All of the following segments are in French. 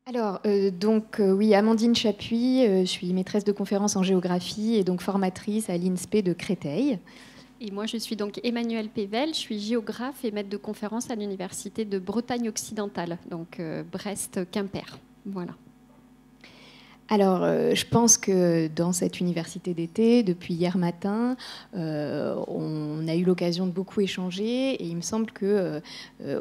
Alors, oui, Amandine Chapuis, je suis maîtresse de conférences en géographie et donc formatrice à l'INSPE de Créteil. Et moi, je suis donc Emmanuelle Pével, je suis géographe et maître de conférences à l'Université de Bretagne occidentale, donc Brest-Quimper. Voilà. Alors, je pense que dans cette université d'été, depuis hier matin, on a eu l'occasion de beaucoup échanger et il me semble que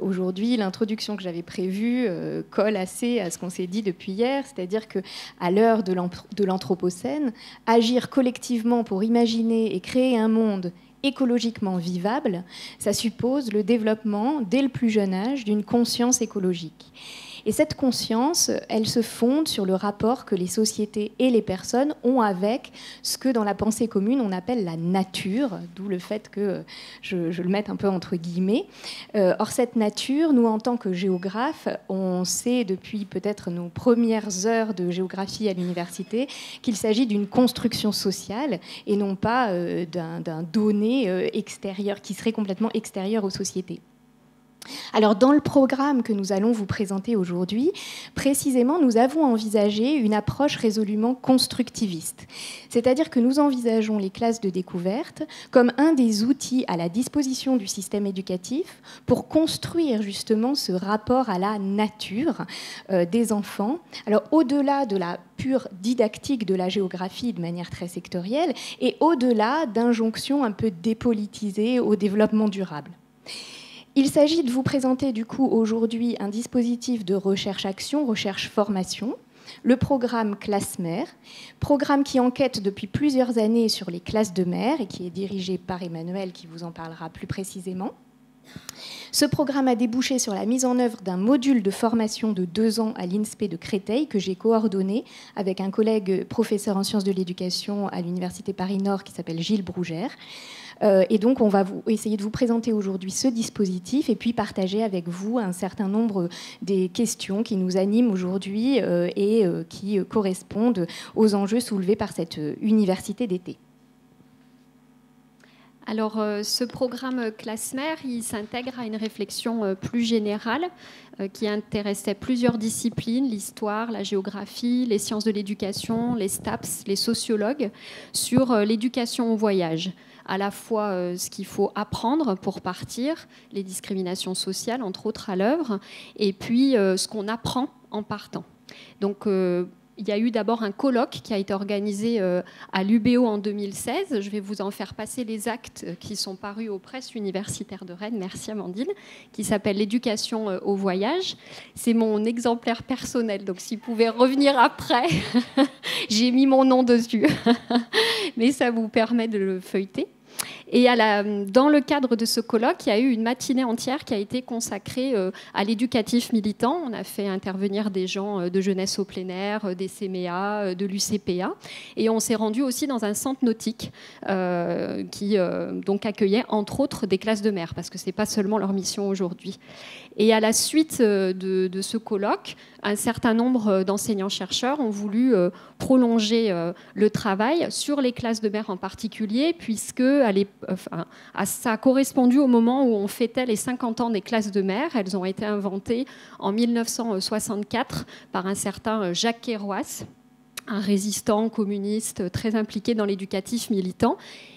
aujourd'hui, l'introduction que j'avais prévue colle assez à ce qu'on s'est dit depuis hier, c'est-à-dire qu'à l'heure de l'Anthropocène, agir collectivement pour imaginer et créer un monde écologiquement vivable, ça suppose le développement, dès le plus jeune âge, d'une conscience écologique. Et cette conscience, elle se fonde sur le rapport que les sociétés et les personnes ont avec ce que dans la pensée commune on appelle la nature, d'où le fait que je le mette un peu entre guillemets. Or cette nature, nous en tant que géographes, on sait depuis peut-être nos premières heures de géographie à l'université qu'il s'agit d'une construction sociale et non pas d'un donné extérieur qui serait complètement extérieur aux sociétés. Alors, dans le programme que nous allons vous présenter aujourd'hui, précisément, nous avons envisagé une approche résolument constructiviste. C'est-à-dire que nous envisageons les classes de découverte comme un des outils à la disposition du système éducatif pour construire justement ce rapport à la nature des enfants. Alors, au-delà de la pure didactique de la géographie de manière très sectorielle et au-delà d'injonctions un peu dépolitisées au développement durable. Il s'agit de vous présenter du coup aujourd'hui un dispositif de recherche-action, recherche-formation, le programme Classe Mère, programme qui enquête depuis plusieurs années sur les classes de mère et qui est dirigé par Emmanuelle qui vous en parlera plus précisément. Ce programme a débouché sur la mise en œuvre d'un module de formation de 2 ans à l'INSPE de Créteil que j'ai coordonné avec un collègue professeur en sciences de l'éducation à l'Université Paris-Nord qui s'appelle Gilles Brougère. Et donc, on va essayer de vous présenter aujourd'hui ce dispositif et puis partager avec vous un certain nombre des questions qui nous animent aujourd'hui et qui correspondent aux enjeux soulevés par cette université d'été. Alors, ce programme Classe Mère, il s'intègre à une réflexion plus générale qui intéressait plusieurs disciplines, l'histoire, la géographie, les sciences de l'éducation, les STAPS, les sociologues, sur l'éducation au voyage. À la fois ce qu'il faut apprendre pour partir, les discriminations sociales, entre autres, à l'œuvre, et puis ce qu'on apprend en partant. Donc, il y a eu d'abord un colloque qui a été organisé à l'UBO en 2016. Je vais vous en faire passer les actes qui sont parus aux presses universitaires de Rennes. Merci Amandine. Qui s'appelle l'éducation au voyage. C'est mon exemplaire personnel. Donc s'il pouvait revenir après, j'ai mis mon nom dessus. Mais ça vous permet de le feuilleter. Et dans le cadre de ce colloque, il y a eu une matinée entière qui a été consacrée à l'éducatif militant. On a fait intervenir des gens de jeunesse au plein air, des CMEA, de l'UCPA. Et on s'est rendu aussi dans un centre nautique qui donc accueillait entre autres des classes de mer, parce que ce n'est pas seulement leur mission aujourd'hui. Et à la suite de ce colloque, un certain nombre d'enseignants-chercheurs ont voulu prolonger le travail sur les classes de mer en particulier, puisque ça a correspondu au moment où on fêtait les 50 ans des classes de mer. Elles ont été inventées en 1964 par un certain Jacques Kéroas, un résistant communiste très impliqué dans l'éducatif militant,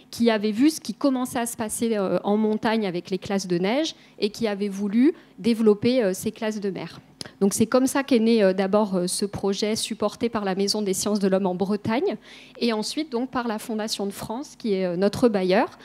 qui avait vu ce qui commençait à se passer en montagne avec les classes de neige et qui avait voulu développer ces classes de mer. Donc c'est comme ça qu'est né d'abord ce projet supporté par la Maison des sciences de l'homme en Bretagne et ensuite donc par la Fondation de France qui est notre bailleur.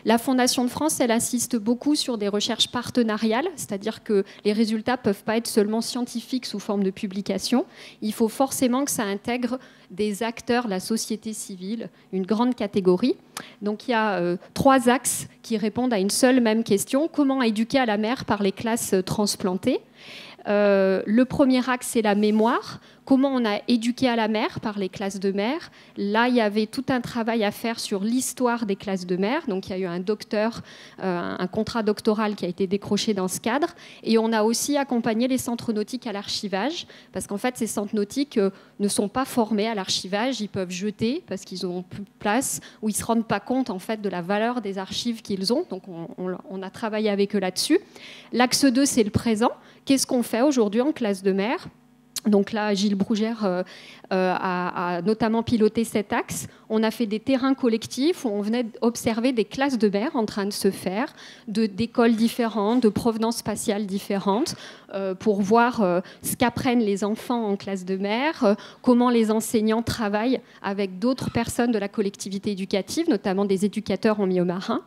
La Fondation de France, elle insiste beaucoup sur des recherches partenariales, c'est-à-dire que les résultats ne peuvent pas être seulement scientifiques sous forme de publication. Il faut forcément que ça intègre des acteurs, la société civile, une grande catégorie. Donc il y a 3 axes qui répondent à une seule même question. Comment éduquer à la mer par les classes transplantées ? Le premier axe, c'est la mémoire. Comment on a éduqué à la mer par les classes de mer. Là, il y avait tout un travail à faire sur l'histoire des classes de mer. Donc, il y a eu un contrat doctoral qui a été décroché dans ce cadre. Et on a aussi accompagné les centres nautiques à l'archivage, parce qu'en fait, ces centres nautiques ne sont pas formés à l'archivage. Ils peuvent jeter parce qu'ils n'ont plus de place, ou ils ne se rendent pas compte en fait, de la valeur des archives qu'ils ont. Donc, on a travaillé avec eux là-dessus. L'axe 2, c'est le présent. Qu'est-ce qu'on fait aujourd'hui en classe de mer ? Donc là, Gilles Brougère a notamment piloté cet axe. On a fait des terrains collectifs où on venait observer des classes de mères en train de se faire, d'écoles différentes, de provenances spatiales différentes, pour voir ce qu'apprennent les enfants en classe de mères, comment les enseignants travaillent avec d'autres personnes de la collectivité éducative, notamment des éducateurs en milieu marin.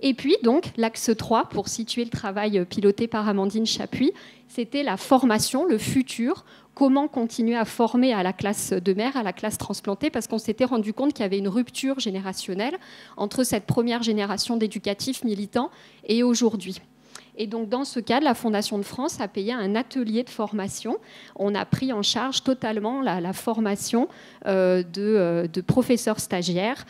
Et puis, donc, l'axe 3, pour situer le travail piloté par Amandine Chapuis, c'était la formation, le futur, comment continuer à former à la classe de mère, à la classe transplantée, parce qu'on s'était rendu compte qu'il y avait une rupture générationnelle entre cette première génération d'éducatifs militants et aujourd'hui. Et donc, dans ce cadre, la Fondation de France a payé un atelier de formation. On a pris en charge totalement la formation de professeurs stagiaires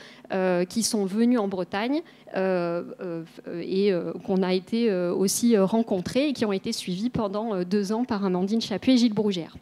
qui sont venus en Bretagne et qu'on a été aussi rencontrés et qui ont été suivis pendant 2 ans par Amandine Chapuis et Gilles Brougère.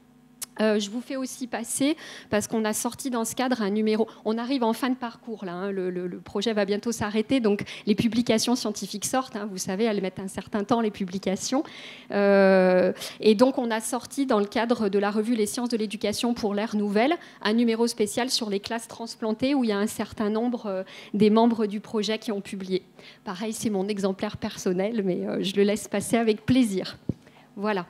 Je vous fais aussi passer, parce qu'on a sorti dans ce cadre un numéro. On arrive en fin de parcours, là, hein, le projet va bientôt s'arrêter, donc les publications scientifiques sortent, hein, vous savez, elles mettent un certain temps, les publications. Et donc, on a sorti, dans le cadre de la revue Les sciences de l'éducation pour l'ère nouvelle, un numéro spécial sur les classes transplantées, où il y a un certain nombre des membres du projet qui ont publié. Pareil, c'est mon exemplaire personnel, mais je le laisse passer avec plaisir. Voilà.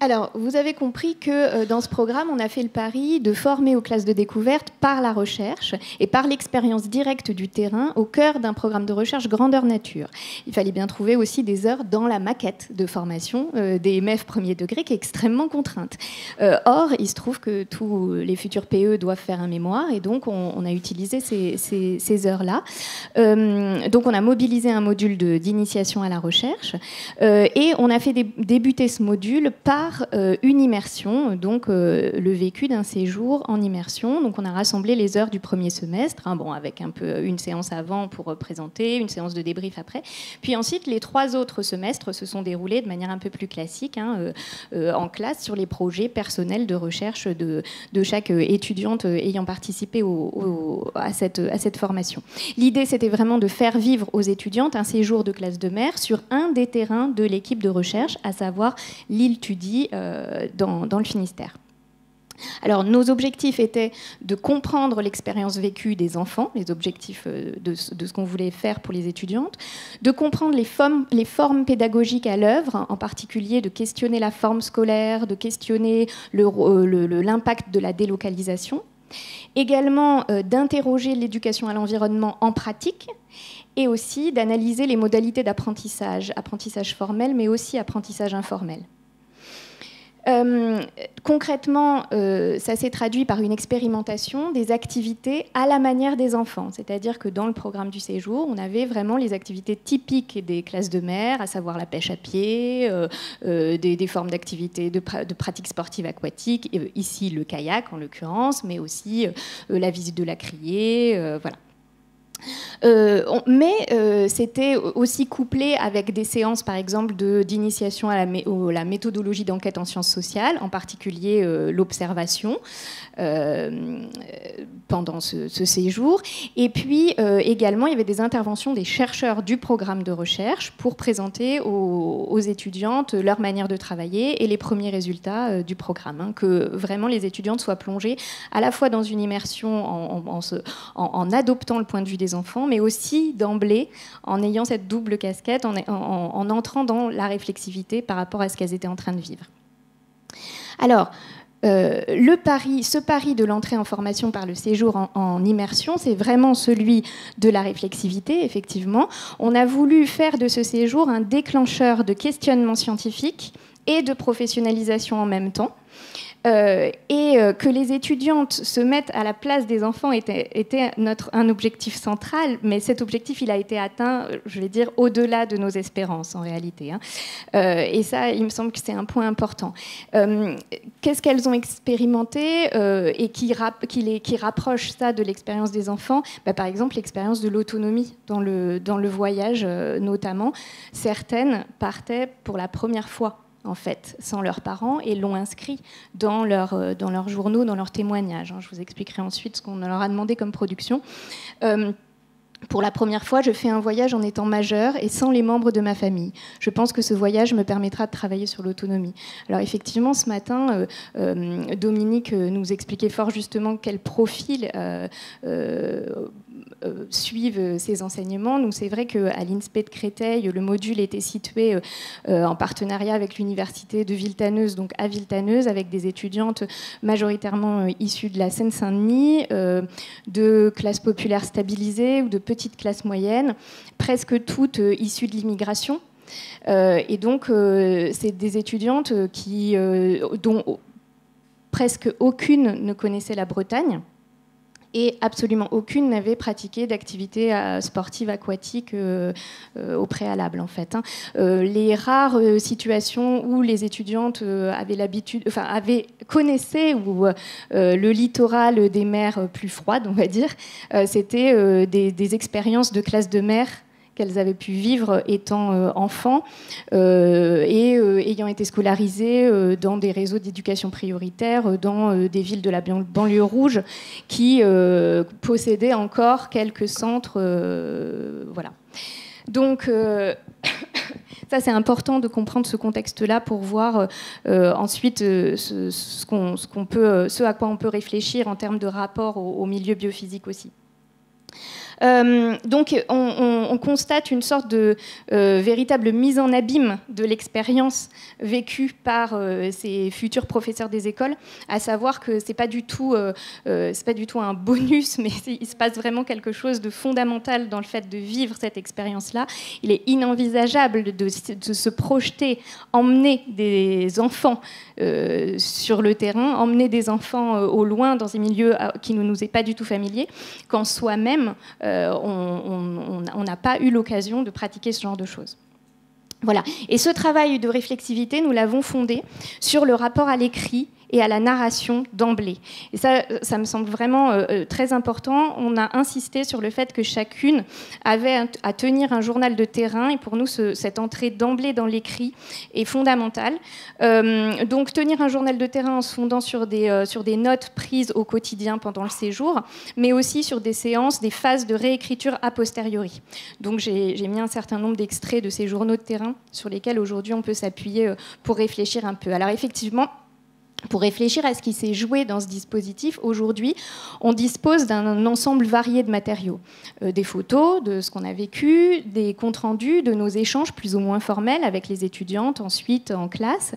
Alors, vous avez compris que dans ce programme, on a fait le pari de former aux classes de découverte par la recherche et par l'expérience directe du terrain au cœur d'un programme de recherche grandeur nature. Il fallait bien trouver aussi des heures dans la maquette de formation des MEF premier degré qui est extrêmement contrainte. Or, il se trouve que tous les futurs PE doivent faire un mémoire et donc on a utilisé ces heures-là. Donc, on a mobilisé un module d'initiation à la recherche et on a fait débuter ce module par une immersion, donc le vécu d'un séjour en immersion. Donc on a rassemblé les heures du premier semestre, hein, bon, avec un peu une séance avant pour présenter, une séance de débrief après. Puis ensuite, les 3 autres semestres se sont déroulés de manière un peu plus classique, hein, en classe, sur les projets personnels de recherche de chaque étudiante ayant participé à cette formation. L'idée, c'était vraiment de faire vivre aux étudiantes un séjour de classe de mer sur un des terrains de l'équipe de recherche, à savoir l'île Tudy, dans le Finistère. Alors, nos objectifs étaient de comprendre l'expérience vécue des enfants, les objectifs de ce qu'on voulait faire pour les étudiantes, de comprendre les formes pédagogiques à l'œuvre, en particulier de questionner la forme scolaire, de questionner l'impact de la délocalisation, également d'interroger l'éducation à l'environnement en pratique, et aussi d'analyser les modalités d'apprentissage, apprentissage formel, mais aussi apprentissage informel. Concrètement, ça s'est traduit par une expérimentation des activités à la manière des enfants. C'est-à-dire que dans le programme du séjour, on avait vraiment les activités typiques des classes de mer, à savoir la pêche à pied, des formes d'activités de pratiques sportives aquatiques, ici le kayak en l'occurrence, mais aussi la visite de la criée, voilà. Mais c'était aussi couplé avec des séances, par exemple, d'initiation à la méthodologie d'enquête en sciences sociales, en particulier l'observation pendant ce séjour. Et puis également, il y avait des interventions des chercheurs du programme de recherche pour présenter aux étudiantes leur manière de travailler et les premiers résultats du programme, hein, que vraiment les étudiantes soient plongées à la fois dans une immersion en adoptant le point de vue des enfants, mais aussi d'emblée en ayant cette double casquette, en entrant dans la réflexivité par rapport à ce qu'elles étaient en train de vivre. Alors, ce pari de l'entrée en formation par le séjour en immersion, c'est vraiment celui de la réflexivité, effectivement. On a voulu faire de ce séjour un déclencheur de questionnement scientifique et de professionnalisation en même temps. Que les étudiantes se mettent à la place des enfants était un objectif central, mais cet objectif, il a été atteint, je vais dire, au-delà de nos espérances, en réalité. Hein. Et ça, il me semble que c'est un point important. Qu'est-ce qu'elles ont expérimenté et qui rapproche ça de l'expérience des enfants ? Par exemple, l'expérience de l'autonomie dans le voyage, notamment. Certaines partaient pour la première fois, en fait, sans leurs parents, et l'ont inscrit dans leurs journaux, dans leurs témoignages. Je vous expliquerai ensuite ce qu'on leur a demandé comme production. Pour la première fois, je fais un voyage en étant majeure et sans les membres de ma famille. Je pense que ce voyage me permettra de travailler sur l'autonomie. Alors effectivement, ce matin, Dominique nous expliquait fort justement quel profil suivent ces enseignements. Nous, c'est vrai qu'à l'INSPE de Créteil, le module était situé en partenariat avec l'université de Villetaneuse, donc à Villetaneuse, avec des étudiantes majoritairement issues de la Seine-Saint-Denis, de classes populaires stabilisées ou de petites classes moyennes, presque toutes issues de l'immigration. Et donc, c'est des étudiantes dont presque aucune ne connaissait la Bretagne. Et absolument aucune n'avait pratiqué d'activité sportive aquatique au préalable, en fait. Les rares situations où les étudiantes connaissaient le littoral des mers plus froides, on va dire, c'était des expériences de classe de mer qu'elles avaient pu vivre étant enfants et ayant été scolarisées dans des réseaux d'éducation prioritaire, dans des villes de la banlieue rouge qui possédaient encore quelques centres. Voilà. Donc, ça, c'est important de comprendre ce contexte-là pour voir ensuite ce à quoi on peut réfléchir en termes de rapport au milieu biophysique aussi. Donc on constate une sorte de véritable mise en abîme de l'expérience vécue par ces futurs professeurs des écoles, à savoir que c'est pas du tout un bonus, mais il se passe vraiment quelque chose de fondamental dans le fait de vivre cette expérience-là. Il est inenvisageable de se projeter, emmener des enfants sur le terrain, emmener des enfants au loin dans un milieu qui ne nous est pas du tout familier, quand soi-même on n'a pas eu l'occasion de pratiquer ce genre de choses. Voilà. Et ce travail de réflexivité, nous l'avons fondé sur le rapport à l'écrit et à la narration d'emblée. Et ça me semble vraiment très important. On a insisté sur le fait que chacune avait à tenir un journal de terrain, et pour nous, cette entrée d'emblée dans l'écrit est fondamentale. Donc, tenir un journal de terrain en se fondant sur des notes prises au quotidien pendant le séjour, mais aussi sur des séances, des phases de réécriture a posteriori. Donc, j'ai mis un certain nombre d'extraits de ces journaux de terrain sur lesquels aujourd'hui on peut s'appuyer pour réfléchir un peu. Alors, effectivement, pour réfléchir à ce qui s'est joué dans ce dispositif, aujourd'hui, on dispose d'un ensemble varié de matériaux. Des photos de ce qu'on a vécu, des comptes rendus de nos échanges plus ou moins formels avec les étudiantes, ensuite en classe,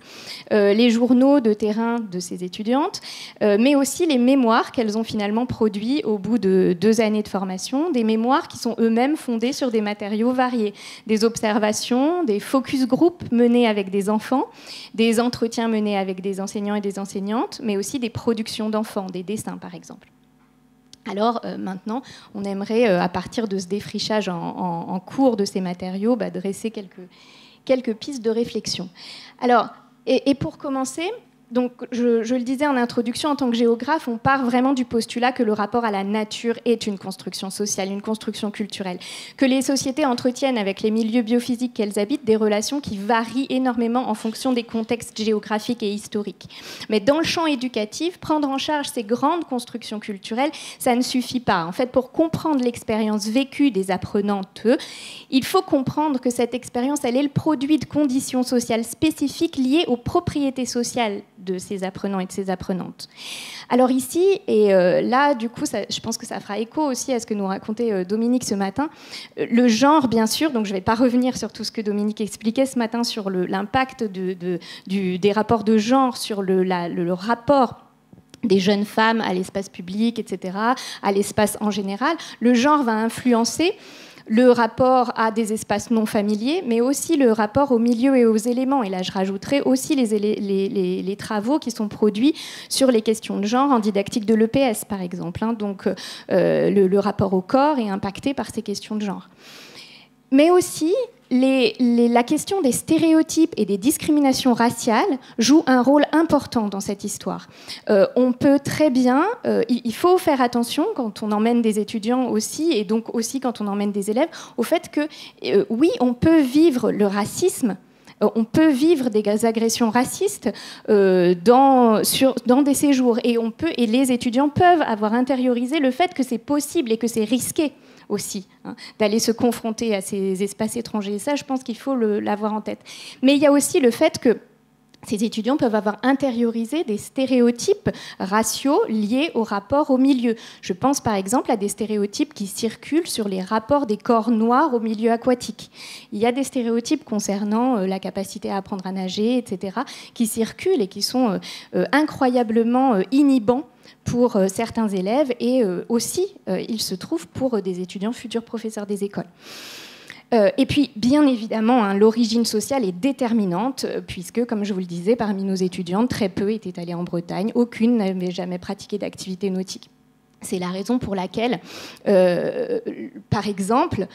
les journaux de terrain de ces étudiantes, mais aussi les mémoires qu'elles ont finalement produits au bout de 2 années de formation, des mémoires qui sont eux-mêmes fondés sur des matériaux variés, des observations, des focus group menés avec des enfants, des entretiens menés avec des enseignants et des enseignantes, mais aussi des productions d'enfants, des dessins par exemple. Alors maintenant, on aimerait, à partir de ce défrichage en cours de ces matériaux, dresser quelques pistes de réflexion. Alors, et pour commencer, donc, je le disais en introduction, en tant que géographe, on part vraiment du postulat que le rapport à la nature est une construction sociale, une construction culturelle, que les sociétés entretiennent avec les milieux biophysiques qu'elles habitent des relations qui varient énormément en fonction des contextes géographiques et historiques. Mais dans le champ éducatif, prendre en charge ces grandes constructions culturelles, ça ne suffit pas. En fait, pour comprendre l'expérience vécue des apprenantes, il faut comprendre que cette expérience, elle est le produit de conditions sociales spécifiques liées aux propriétés sociales de ces apprenants et de ces apprenantes. Alors ici, et là, du coup, je pense que ça fera écho aussi à ce que nous racontait Dominique ce matin, le genre, bien sûr, donc je ne vais pas revenir sur tout ce que Dominique expliquait ce matin sur l'impact des rapports de genre sur le rapport des jeunes femmes à l'espace public, etc., à l'espace en général. Le genre va influencer le rapport à des espaces non familiers, mais aussi le rapport au milieu et aux éléments. Et là, je rajouterai aussi les travaux qui sont produits sur les questions de genre en didactique de l'EPS, par exemple. Donc, le rapport au corps est impacté par ces questions de genre. Mais aussi, la question des stéréotypes et des discriminations raciales joue un rôle important dans cette histoire. On peut très bien, il faut faire attention quand on emmène des étudiants aussi, et donc aussi quand on emmène des élèves, au fait que oui, on peut vivre le racisme on peut vivre des agressions racistes dans des séjours, et les étudiants peuvent avoir intériorisé le fait que c'est possible et que c'est risqué aussi, d'aller se confronter à ces espaces étrangers. Et ça, je pense qu'il faut l'avoir en tête. Mais il y a aussi le fait que ces étudiants peuvent avoir intériorisé des stéréotypes raciaux liés au rapport au milieu. Je pense par exemple à des stéréotypes qui circulent sur les rapports des corps noirs au milieu aquatique. Il y a des stéréotypes concernant la capacité à apprendre à nager, etc., qui circulent et qui sont incroyablement inhibants pour certains élèves et aussi, il se trouve, pour des étudiants futurs professeurs des écoles. Et puis, bien évidemment, l'origine sociale est déterminante, puisque, comme je vous le disais, parmi nos étudiantes, très peu étaient allées en Bretagne, aucune n'avait jamais pratiqué d'activité nautique. C'est la raison pour laquelle, par exemple,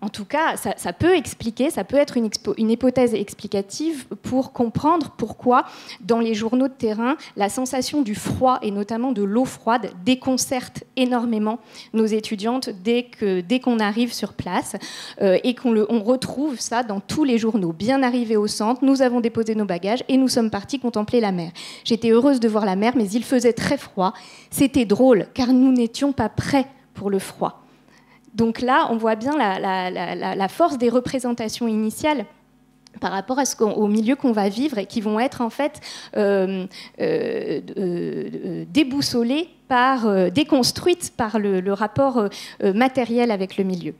en tout cas, ça peut expliquer, ça peut être une hypothèse explicative pour comprendre pourquoi, dans les journaux de terrain, la sensation du froid, et notamment de l'eau froide, déconcerte énormément nos étudiantes dès qu'on arrive sur place, et qu'on retrouve ça dans tous les journaux. Bien arrivés au centre, nous avons déposé nos bagages et nous sommes partis contempler la mer. J'étais heureuse de voir la mer, mais il faisait très froid. C'était drôle, car nous n'étions pas prêts pour le froid. Donc là, on voit bien la force des représentations initiales par rapport au milieu qu'on va vivre et qui vont être en fait déboussolées déconstruites par le rapport matériel avec le milieu.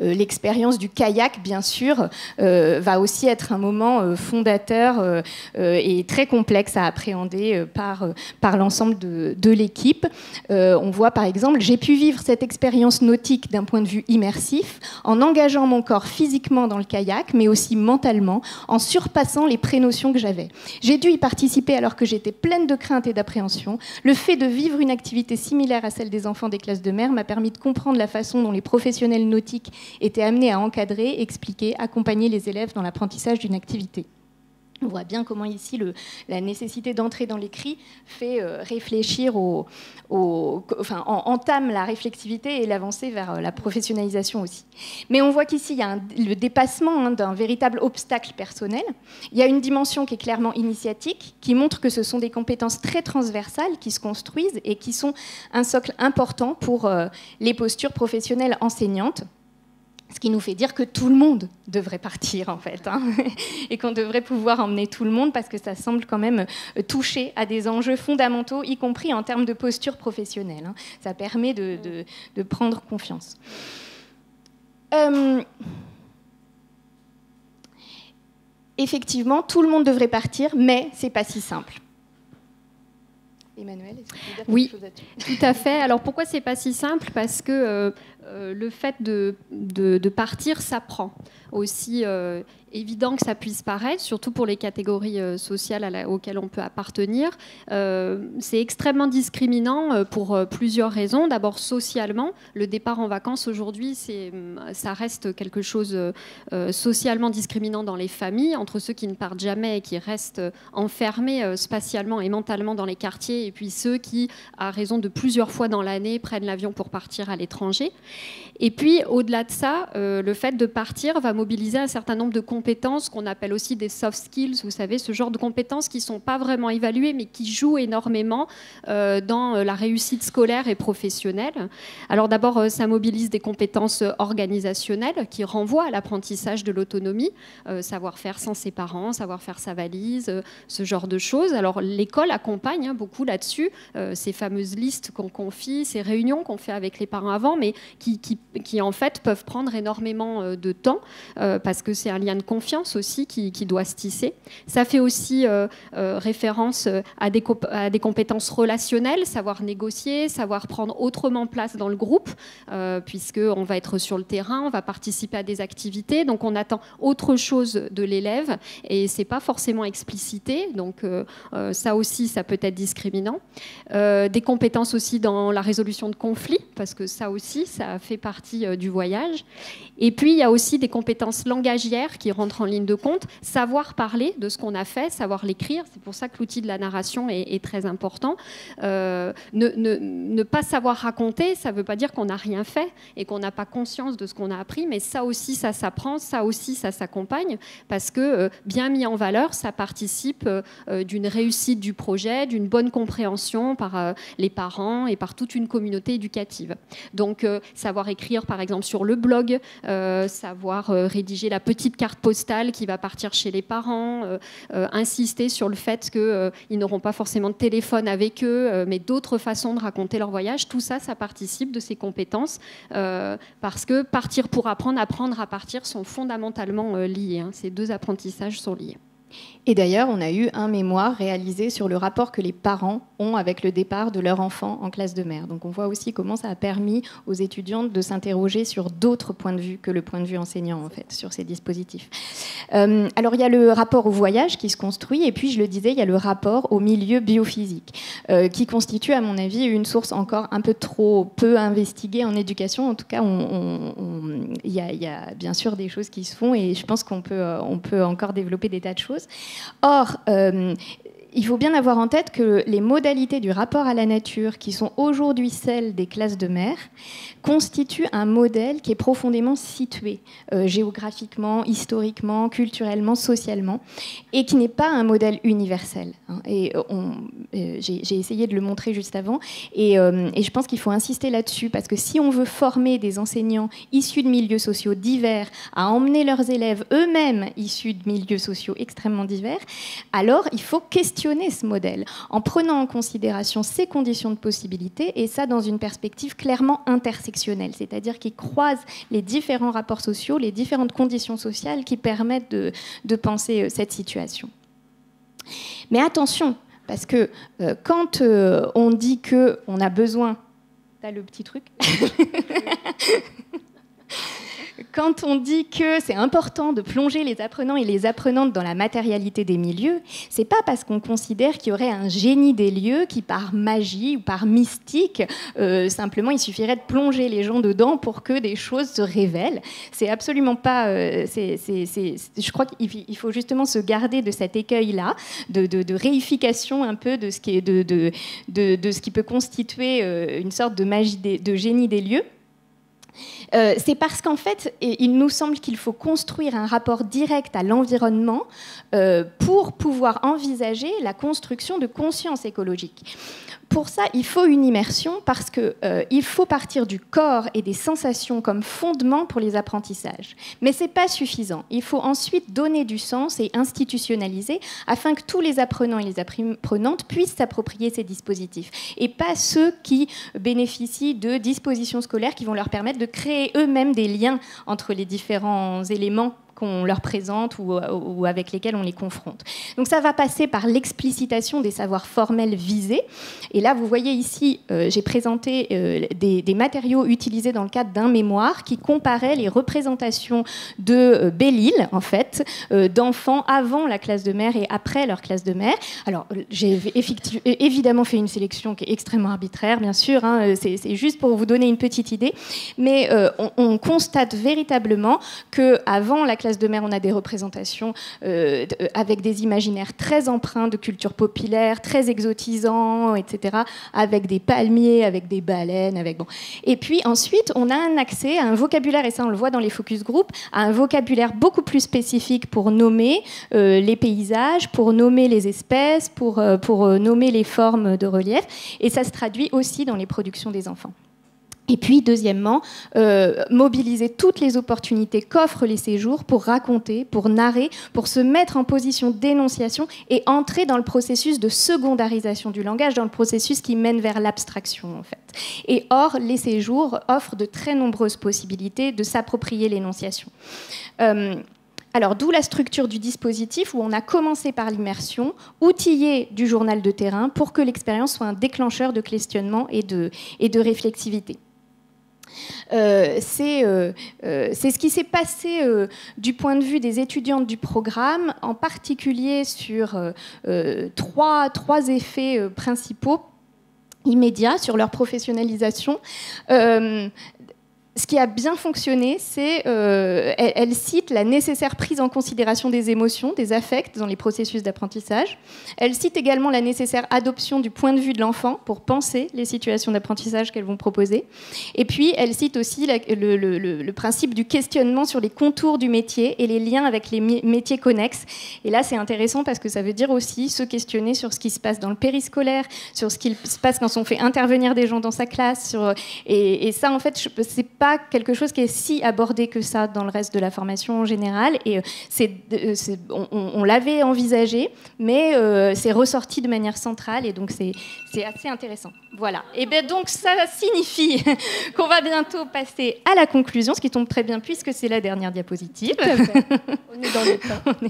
L'expérience du kayak, bien sûr, va aussi être un moment fondateur et très complexe à appréhender par l'ensemble de l'équipe. On voit par exemple, j'ai pu vivre cette expérience nautique d'un point de vue immersif en engageant mon corps physiquement dans le kayak, mais aussi mentalement, en surpassant les prénotions que j'avais. J'ai dû y participer alors que j'étais pleine de crainte et d'appréhension. Le fait de vivre une activité similaire à celle des enfants des classes de mer m'a permis de comprendre la façon dont les professionnels nautiques étaient amenés à encadrer, expliquer, accompagner les élèves dans l'apprentissage d'une activité. On voit bien comment ici la nécessité d'entrer dans l'écrit fait réfléchir entame la réflexivité et l'avancée vers la professionnalisation aussi. Mais on voit qu'ici il y a le dépassement d'un véritable obstacle personnel. Il y a une dimension qui est clairement initiatique, qui montre que ce sont des compétences très transversales qui se construisent et qui sont un socle important pour les postures professionnelles enseignantes. Ce qui nous fait dire que tout le monde devrait partir, en fait, et qu'on devrait pouvoir emmener tout le monde, parce que ça semble quand même toucher à des enjeux fondamentaux, y compris en termes de posture professionnelle. Ça permet de prendre confiance. Effectivement, tout le monde devrait partir, mais c'est pas si simple. Emmanuel, est-ce que tu veux dire quelque chose là-dessus ? Tout à fait. Alors pourquoi c'est pas si simple ? Parce que le fait de partir s'apprend. Aussi évident que ça puisse paraître, surtout pour les catégories sociales auxquelles on peut appartenir, c'est extrêmement discriminant pour plusieurs raisons. D'abord, socialement, le départ en vacances aujourd'hui, ça reste quelque chose socialement discriminant dans les familles, entre ceux qui ne partent jamais et qui restent enfermés spatialement et mentalement dans les quartiers, et puis ceux qui, à raison de plusieurs fois dans l'année, prennent l'avion pour partir à l'étranger. Et puis, au-delà de ça, le fait de partir va mobiliser un certain nombre de compétences qu'on appelle aussi des soft skills, vous savez, ce genre de compétences qui ne sont pas vraiment évaluées, mais qui jouent énormément dans la réussite scolaire et professionnelle. Alors d'abord, ça mobilise des compétences organisationnelles qui renvoient à l'apprentissage de l'autonomie, savoir faire sans ses parents, savoir faire sa valise, ce genre de choses. Alors l'école accompagne beaucoup là-dessus, ces fameuses listes qu'on confie, ces réunions qu'on fait avec les parents avant, mais qui en fait peuvent prendre énormément de temps parce que c'est un lien de confiance aussi qui doit se tisser. Ça fait aussi référence à des compétences relationnelles, savoir négocier, savoir prendre autrement place dans le groupe, puisqu'on va être sur le terrain, on va participer à des activités, donc on attend autre chose de l'élève et c'est pas forcément explicité, donc ça aussi ça peut être discriminant. déterminant. Des compétences aussi dans la résolution de conflits, parce que ça aussi, ça fait partie du voyage. Et puis, il y a aussi des compétences langagières qui rentrent en ligne de compte. Savoir parler de ce qu'on a fait, savoir l'écrire. C'est pour ça que l'outil de la narration est très important. Ne pas savoir raconter, ça ne veut pas dire qu'on n'a rien fait et qu'on n'a pas conscience de ce qu'on a appris, mais ça aussi, ça s'apprend, ça aussi, ça s'accompagne, parce que bien mis en valeur, ça participe d'une réussite du projet, d'une bonne compréhension par les parents et par toute une communauté éducative. Donc, savoir écrire, par exemple, sur le blog, savoir rédiger la petite carte postale qui va partir chez les parents, insister sur le fait qu'ils n'auront pas forcément de téléphone avec eux, mais d'autres façons de raconter leur voyage. Tout ça, ça participe de ces compétences, parce que partir pour apprendre, apprendre à partir sont fondamentalement liés. Hein. Ces deux apprentissages sont liés. Et d'ailleurs, on a eu un mémoire réalisé sur le rapport que les parents ont avec le départ de leur enfant en classe de mer. Donc on voit aussi comment ça a permis aux étudiantes de s'interroger sur d'autres points de vue que le point de vue enseignant, en fait, sur ces dispositifs. Alors il y a le rapport au voyage qui se construit, et puis je le disais, il y a le rapport au milieu biophysique, qui constitue, à mon avis, une source encore un peu trop peu investiguée en éducation. En tout cas, il y a bien sûr des choses qui se font, et je pense qu'on peut encore développer des tas de choses. Or, il faut bien avoir en tête que les modalités du rapport à la nature, qui sont aujourd'hui celles des classes de mer, constituent un modèle qui est profondément situé, géographiquement, historiquement, culturellement, socialement, et qui n'est pas un modèle universel. Hein. Et j'ai essayé de le montrer juste avant, et je pense qu'il faut insister là-dessus, parce que si on veut former des enseignants issus de milieux sociaux divers à emmener leurs élèves eux-mêmes issus de milieux sociaux extrêmement divers, alors il faut questionner ce modèle en prenant en considération ses conditions de possibilité, et ça dans une perspective clairement intersectionnelle, c'est-à-dire qui croise les différents rapports sociaux, les différentes conditions sociales qui permettent de penser cette situation. Mais attention, parce que quand on dit qu'on a besoin... T'as le petit truc Quand on dit que c'est important de plonger les apprenants et les apprenantes dans la matérialité des milieux, c'est pas parce qu'on considère qu'il y aurait un génie des lieux qui, par magie ou par mystique, simplement il suffirait de plonger les gens dedans pour que des choses se révèlent. C'est absolument pas... je crois qu'il faut justement se garder de cet écueil-là, de réification un peu de ce qui est de ce qui peut constituer une sorte de magie, de génie des lieux. C'est parce qu'en fait, il nous semble qu'il faut construire un rapport direct à l'environnement pour pouvoir envisager la construction de conscience écologique. Pour ça, il faut une immersion, parce qu'il faut partir du corps et des sensations comme fondement pour les apprentissages. Mais ce n'est pas suffisant. Il faut ensuite donner du sens et institutionnaliser afin que tous les apprenants et les apprenantes puissent s'approprier ces dispositifs, et pas ceux qui bénéficient de dispositions scolaires qui vont leur permettre de créer eux-mêmes des liens entre les différents éléments qu'on leur présente ou avec lesquels on les confronte. Donc ça va passer par l'explicitation des savoirs formels visés. Et là, vous voyez ici, j'ai présenté des matériaux utilisés dans le cadre d'un mémoire qui comparait les représentations de Belle-Île, en fait, d'enfants avant la classe de mer et après leur classe de mer. Alors, j'ai évidemment fait une sélection qui est extrêmement arbitraire, bien sûr, hein, c'est juste pour vous donner une petite idée, mais on constate véritablement qu'avant la classe de mer, on a des représentations avec des imaginaires très empreints de culture populaire, très exotisants, etc., avec des palmiers, avec des baleines, Et puis ensuite, on a un accès à un vocabulaire, et ça on le voit dans les focus group, à un vocabulaire beaucoup plus spécifique pour nommer les paysages, pour nommer les espèces, pour nommer les formes de relief, et ça se traduit aussi dans les productions des enfants. Et puis, deuxièmement, mobiliser toutes les opportunités qu'offrent les séjours pour raconter, pour narrer, pour se mettre en position d'énonciation et entrer dans le processus de secondarisation du langage, dans le processus qui mène vers l'abstraction, en fait. Et or, les séjours offrent de très nombreuses possibilités de s'approprier l'énonciation. Alors, d'où la structure du dispositif où on a commencé par l'immersion, outillé du journal de terrain pour que l'expérience soit un déclencheur de questionnement et de réflexivité. C'est ce qui s'est passé du point de vue des étudiantes du programme, en particulier sur trois effets principaux immédiats sur leur professionnalisation. Ce qui a bien fonctionné, c'est elle cite la nécessaire prise en considération des émotions, des affects dans les processus d'apprentissage. Elle cite également la nécessaire adoption du point de vue de l'enfant pour penser les situations d'apprentissage qu'elles vont proposer. Et puis, elle cite aussi le principe du questionnement sur les contours du métier et les liens avec les métiers connexes. Et là, c'est intéressant parce que ça veut dire aussi se questionner sur ce qui se passe dans le périscolaire, sur ce qui se passe quand on fait intervenir des gens dans sa classe. Et ça, en fait, c'est pas quelque chose qui est si abordé que ça dans le reste de la formation en général, et on l'avait envisagé, mais c'est ressorti de manière centrale, et donc c'est assez intéressant. Voilà. Et bien donc ça signifie qu'on va bientôt passer à la conclusion, ce qui tombe très bien puisque c'est la dernière diapositive. Tout à fait. On est dans le temps.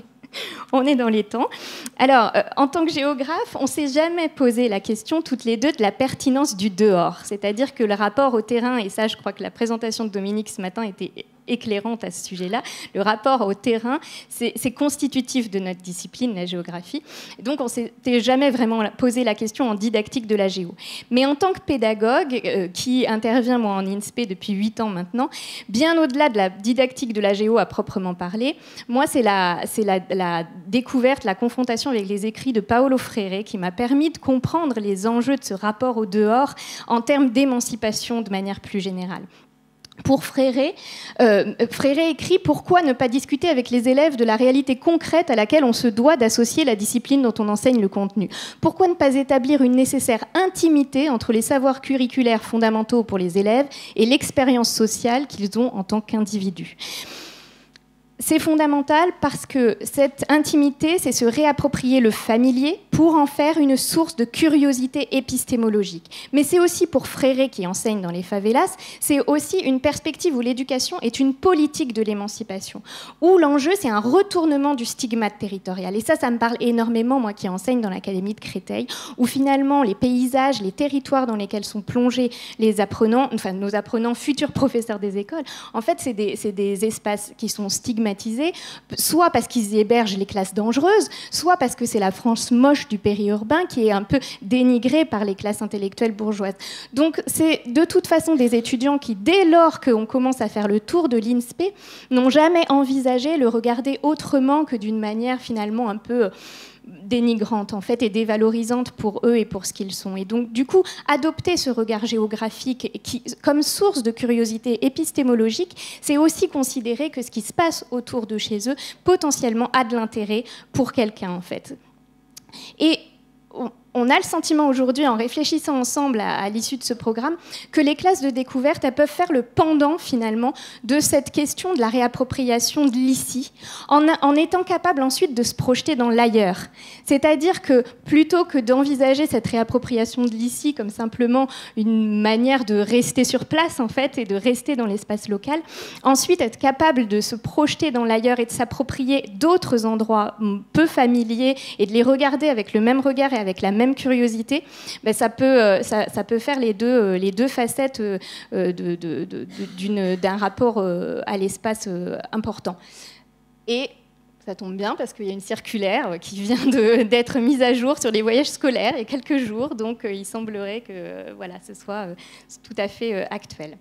On est dans les temps. Alors, en tant que géographe, on ne s'est jamais posé la question, toutes les deux, de la pertinence du dehors. C'est-à-dire que le rapport au terrain, et ça, je crois que la présentation de Dominique ce matin était éclairante à ce sujet-là, le rapport au terrain, c'est constitutif de notre discipline, la géographie. Donc, on ne s'était jamais vraiment posé la question en didactique de la géo. Mais en tant que pédagogue, qui intervient, moi, en INSPE depuis 8 ans maintenant, bien au-delà de la didactique de la géo à proprement parler, moi, c'est la découverte, la confrontation avec les écrits de Paolo Freire qui m'a permis de comprendre les enjeux de ce rapport au dehors en termes d'émancipation de manière plus générale. Pour Freire, Freire écrit « Pourquoi ne pas discuter avec les élèves de la réalité concrète à laquelle on se doit d'associer la discipline dont on enseigne le contenu ? Pourquoi ne pas établir une nécessaire intimité entre les savoirs curriculaires fondamentaux pour les élèves et l'expérience sociale qu'ils ont en tant qu'individus ?» C'est fondamental parce que cette intimité, c'est se réapproprier le familier pour en faire une source de curiosité épistémologique. Mais c'est aussi pour Freire, qui enseigne dans les favelas, c'est aussi une perspective où l'éducation est une politique de l'émancipation, où l'enjeu, c'est un retournement du stigmate territorial. Et ça me parle énormément, moi qui enseigne dans l'Académie de Créteil, où finalement les paysages, les territoires dans lesquels sont plongés les apprenants, enfin nos apprenants, futurs professeurs des écoles, en fait, c'est des espaces qui sont stigmatisés, soit parce qu'ils y hébergent les classes dangereuses, soit parce que c'est la France moche du périurbain qui est un peu dénigrée par les classes intellectuelles bourgeoises. Donc c'est de toute façon des étudiants qui, dès lors qu'on commence à faire le tour de l'INSPE, n'ont jamais envisagé le regarder autrement que d'une manière finalement un peu dénigrante en fait et dévalorisante pour eux et pour ce qu'ils sont. Et donc du coup, adopter ce regard géographique comme source de curiosité épistémologique, c'est aussi considérer que ce qui se passe autour de chez eux potentiellement a de l'intérêt pour quelqu'un en fait. Et on a le sentiment aujourd'hui, en réfléchissant ensemble à l'issue de ce programme, que les classes de découverte, elles peuvent faire le pendant finalement de cette question de la réappropriation de l'ici, en étant capables ensuite de se projeter dans l'ailleurs. C'est-à-dire que plutôt que d'envisager cette réappropriation de l'ici comme simplement une manière de rester sur place en fait et de rester dans l'espace local, ensuite être capable de se projeter dans l'ailleurs et de s'approprier d'autres endroits peu familiers et de les regarder avec le même regard et avec la même curiosité, ben ça peut faire les deux facettes d'un rapport à l'espace important. Et ça tombe bien parce qu'il y a une circulaire qui vient d'être mise à jour sur les voyages scolaires il y a quelques jours, donc il semblerait que voilà, ce soit tout à fait actuel.